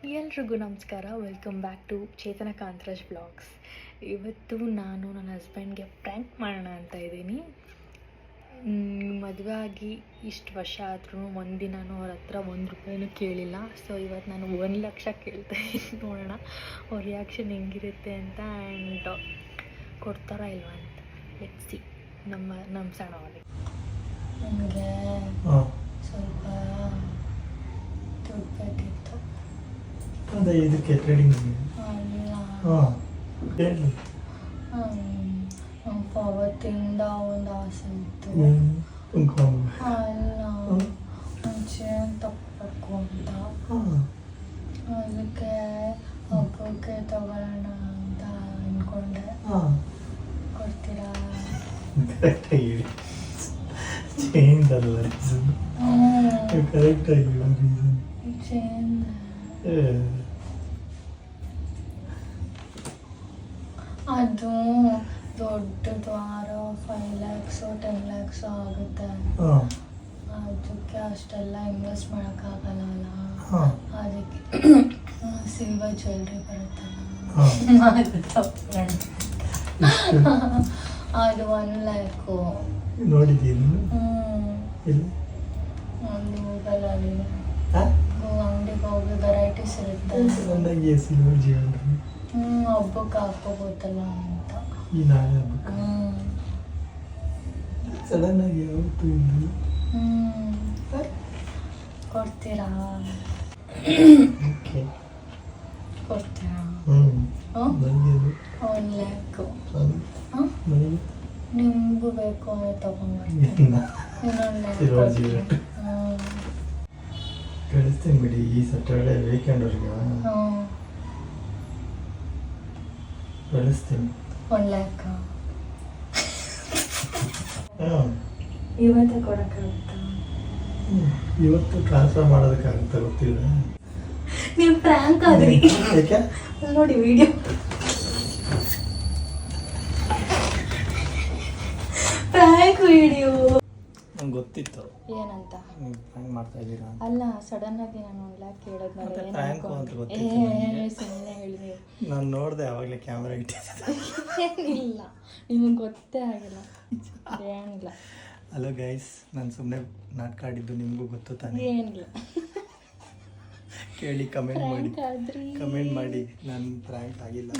ಎಲ್ರಿಗೂ ನಮಸ್ಕಾರ. Welcome back to Chetana Kantharaj blogs. ಇವತ್ತು ನಾನು ನನ್ನ ಹಸ್ಬೆಂಡ್ಗೆ ಪ್ರ್ಯಾಂಕ್ ಮಾಡೋಣ ಅಂತ ಇದ್ದೀನಿ. ಮದುವೆ ಆಗಿ ಇಷ್ಟು ವರ್ಷ ಆದ್ರೂ ಒಂದಿನೂ ಅವ್ರ ಹತ್ರ ₹1 ಕೇಳಿಲ್ಲ. ಸೊ ಇವತ್ತು ನಾನು 1,00,000 ಕೇಳ್ತಾ ಇದ್ದೀನಿ. ನೋಡೋಣ ಅವ್ರ ರಿಯಾಕ್ಷನ್ ಹೆಂಗಿರುತ್ತೆ ಅಂತ, ಆ್ಯಂಡ್ ಕೊಡ್ತಾರಾ ಇಲ್ವಾ ಅಂತ. Let's see. ನಮ್ಮ ಸಣ್ಣವರಿಗೆ ನನಗೆ ಸ್ವಲ್ಪ ದುಡ್ಡು ಬೇಕಿತ್ತು. ಅದೇ ಇದಕ್ಕೆ ಟ್ರೇಡಿಂಗ್ ಅವತ್ತಿಂದ ಒಂದು ಆಸೆ ಇತ್ತು. ಅಲ್ಲ, ಮುಂಚೆ ತಗೋಬೇಕು ಅಂತ. ಅದಕ್ಕೆ ಹಬ್ಬಕ್ಕೆ ತಗೊಳ್ಳೋಣ ಅಂತ ಅಂದ್ಕೊಂಡೆ. ಕೊಡ್ತೀರಾ? ಕರೆಕ್ಟಾಗಿ ಚೇಂಜ್ ಅಲ್ಲ, ಕರೆಕ್ಟಾಗಿ ಚೇಂಜ್ ಅದು ದೊಡ್ಡದು 5 lakhs 10 lakhs ಆಗುತ್ತೆ. ಅದಕ್ಕೆ ಅಷ್ಟೆಲ್ಲ ಇನ್ವೆಸ್ಟ್ ಮಾಡೋಕ್ಕಾಗಲ್ಲ. ಅದಕ್ಕೆ ಸಿಲ್ವರ್ ಜ್ಯುವೆಲ್ರಿ ಬರುತ್ತಲ್ಲ, ಅದು 1 lakh. ನೋಡಿದ್ದೀನಿ. ಒಂದು ಗೂಗಲಲ್ಲಿ ಅಂಗಡಿಗೆ ಹೋಗಿ ವೆರೈಟೀಸ್ ಇರುತ್ತೆ. ಸಿಲ್ವರ್ ಜ್ಯುವೆಲ್ರಿ ಹಬ್ಬಕ್ಕೆ ಹಾಕೋಬೋದಲ್ಲ ಅಂತ. ಈ ನಾಳೆ ಹಬ್ಬಕ್ಕೆ ಸಡನ್ ಆಗಿ ಯಾವತ್ತು ಇಲ್ಲ. ಕೊಡ್ತೀರಾ? ಓಕೆ, ಕೊಡ್ತೀರಾ? 1 lakh ನಿಮಗೂ ಬೇಕು ಅಂದರೆ ತಗೊಂಡ್ಬರ್ತೀನಿ. ಕಳಿಸ್ತೀನಿ ಬಿಡಿ. ಈ ಸ್ಯಾಟರ್ಡೆ ವೀಕೆಂಡ್ವರೆಗೆ ಕಳಿಸ್ತೀನಿ. 1 lakh ಇವತ್ತೇ ಕೊಡೋಕ್ಕಾಗುತ್ತಾ? ಇವತ್ತು ಟ್ರಾನ್ಸ್ಫರ್ ಮಾಡೋದಕ್ಕಾಗುತ್ತಾ ಗೊತ್ತಿಲ್ಲ. ನೀವು ಪ್ರ್ಯಾಂಕ್ ಆದ್ರಿ. ಯಾಕೆ ನೋಡಿ ವಿಡಿಯೋ. ಪ್ರ್ಯಾಂಕ್ ವಿಡಿಯೋ ನಂಗೆ ಗೊತ್ತಿತ್ತು ಏನಂತ. ಪ್ರ್ಯಾಂಕ್ ಮಾಡ್ತಾ ಇದ್ದೀರಾ ಅಲ್ಲ, ಸಡನ್ ಆಗಿ ನಾನು 1 lakh ಕೇಳೋದ್ಮೇಲೆ ಸುಮ್ಮನೆ ಹೇಳಿ. ನಾನು ನೋಡಿದೆ ಆವಾಗಲೇ ಕ್ಯಾಮ್ರಾ ಇಟ್ಟಿದ್ದೆ. ಏನಿಲ್ಲ, ನಿಮಗೆ ಗೊತ್ತೇ ಆಗಿಲ್ಲ. ಏನಿಲ್ಲ. ಹಲೋ ಗೈಸ್, ನಾನು ಸುಮ್ಮನೆ ನಾಟಕ ಆಡಿದ್ದು ನಿಮಗೂ ಗೊತ್ತು ತಾನೆ. ಏನಿಲ್ಲ, ಕೇಳಿ ಕಮೆಂಟ್ ಮಾಡಿ. ನಾನು ಪ್ರ್ಯಾಂಕ್ ಆಗಿಲ್ಲ.